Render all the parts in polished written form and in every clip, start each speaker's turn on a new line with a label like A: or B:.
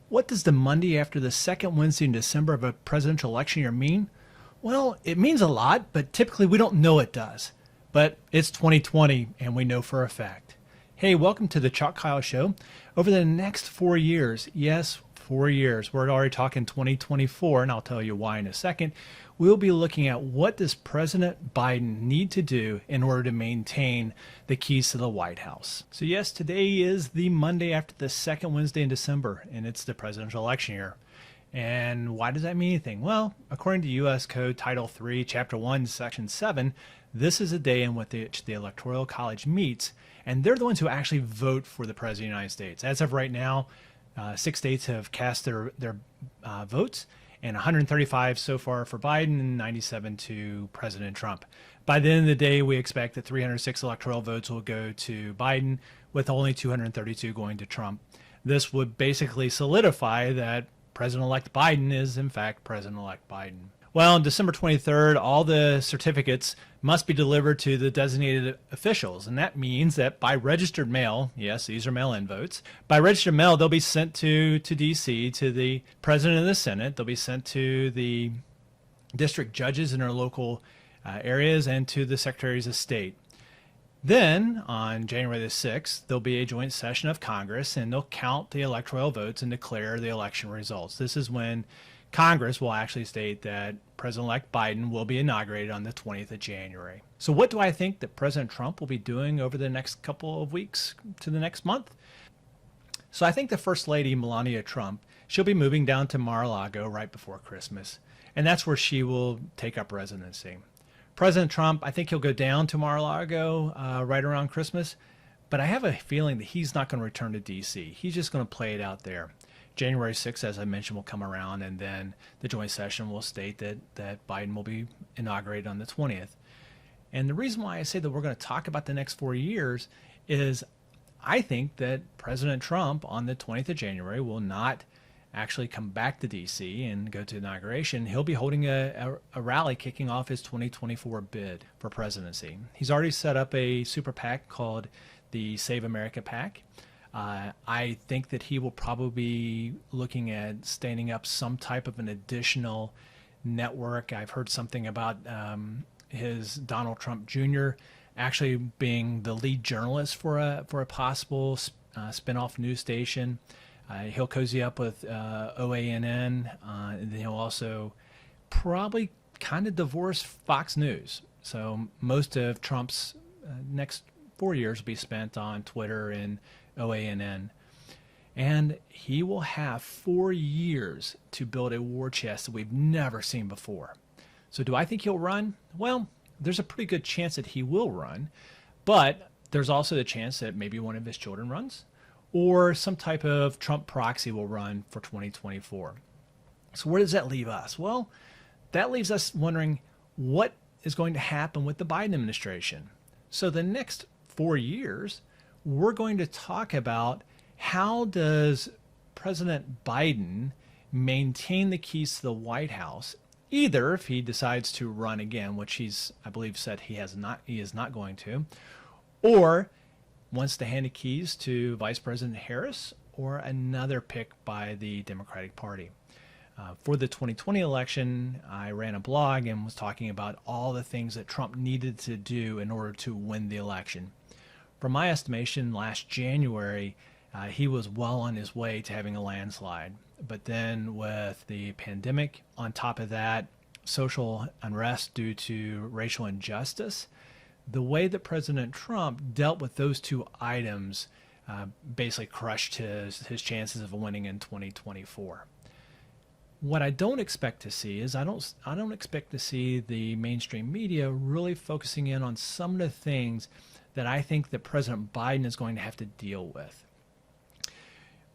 A: What does the Monday after the second Wednesday in December of a presidential election year mean? Well, it means a lot, but typically we don't know it does. But it's 2020, and we know for a fact. Hey, welcome to the Chalk Kyle Show. Over the next 4 years, yes, 4 years, we're already talking 2024, and I'll tell you why in a second, we'll be looking at what does President Biden need to do in order to maintain the keys to the White House. So yes, today is the Monday after the second Wednesday in December, and it's the presidential election year. And why does that mean anything? Well, according to U.S. Code Title 3, Chapter 1, Section 7, this is a day in which the Electoral College meets, and they're the ones who actually vote for the President of the United States. As of right now, 6 states have cast their votes, and 135 so far for Biden and 97 to President Trump. By the end of the day, we expect that 306 electoral votes will go to Biden, with only 232 going to Trump. This would basically solidify that President-elect Biden is, in fact, President-elect Biden. Well, on December 23rd, all the certificates must be delivered to the designated officials, and that means that by registered mail, yes, these are mail-in votes, by registered mail, they'll be sent to D.C., to the President of the Senate, they'll be sent to the district judges in their local areas, and to the Secretaries of State. Then, on January the 6th, there'll be a joint session of Congress, and they'll count the electoral votes and declare the election results. This is when Congress will actually state that President-elect Biden will be inaugurated on the 20th of January. So what do I think that President Trump will be doing over the next couple of weeks to the next month? So I think the First Lady, Melania Trump, she'll be moving down to Mar-a-Lago right before Christmas, and that's where she will take up residency. President Trump, I think he'll go down to Mar-a-Lago right around Christmas, but I have a feeling that he's not going to return to D.C. He's just going to play it out there. January 6th, as I mentioned, will come around, and then the joint session will state that Biden will be inaugurated on the 20th. And the reason why I say that we're going to talk about the next 4 years is I think that President Trump on the 20th of January will not actually come back to D.C. and go to inauguration. He'll be holding a rally kicking off his 2024 bid for presidency. He's already set up a super PAC called the Save America PAC. I think that he will probably be looking at standing up some type of an additional network. I've heard something about his Donald Trump Jr. actually being the lead journalist for a possible spinoff news station. He'll cozy up with OANN, and then he'll also probably kind of divorce Fox News. So most of Trump's next 4 years will be spent on Twitter and OANN. And he will have 4 years to build a war chest that we've never seen before. So do I think he'll run? Well, there's a pretty good chance that he will run, but there's also the chance that maybe one of his children runs, or some type of Trump proxy will run for 2024. So where does that leave us? Well, that leaves us wondering what is going to happen with the Biden administration. So the next 4 years, we're going to talk about how does President Biden maintain the keys to the White House, either if he decides to run again, which he's, I believe, said he is not going to, or wants to hand the keys to Vice President Harris or another pick by the Democratic Party. For the 2020 election, I ran a blog and was talking about all the things that Trump needed to do in order to win the election. From my estimation, last January, he was well on his way to having a landslide. But then with the pandemic, on top of that, social unrest due to racial injustice, the way that President Trump dealt with those two items basically crushed his chances of winning in 2024. What I don't expect to see is I don't expect to see the mainstream media really focusing in on some of the things that I think that President Biden is going to have to deal with.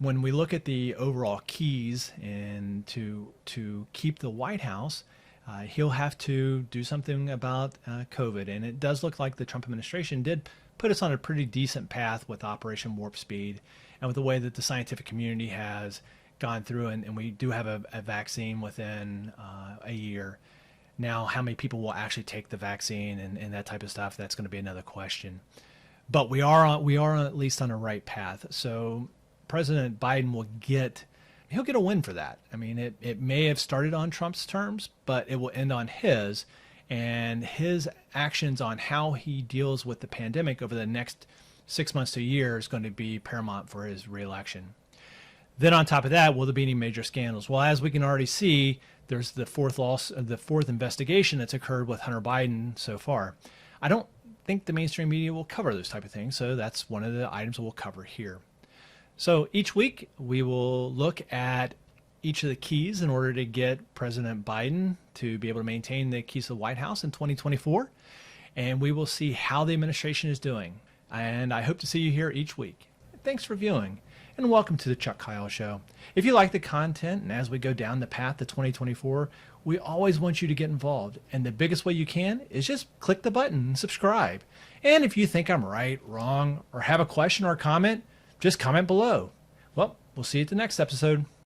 A: When we look at the overall keys and to keep the White House, he'll have to do something about COVID. And it does look like the Trump administration did put us on a pretty decent path with Operation Warp Speed and with the way that the scientific community has gone through, and we do have a vaccine within a year. Now, how many people will actually take the vaccine and that type of stuff, that's going to be another question. But we are at least on the right path. So President Biden will get he'll get a win for that. I mean, it may have started on Trump's terms, but it will end on his, and his actions on how he deals with the pandemic over the next 6 months to a year is going to be paramount for his reelection. Then on top of that, will there be any major scandals? Well, as we can already see, there's the fourth investigation that's occurred with Hunter Biden so far. I don't think the mainstream media will cover those type of things, so that's one of the items we'll cover here. So each week we will look at each of the keys in order to get President Biden to be able to maintain the keys to the White House in 2024, and we will see how the administration is doing. And I hope to see you here each week. Thanks for viewing, and welcome to the Chuck Kyle Show. If you like the content, and as we go down the path to 2024, we always want you to get involved. And the biggest way you can is just click the button and subscribe. And if you think I'm right, wrong, or have a question or a comment, just comment below. Well, we'll see you at the next episode.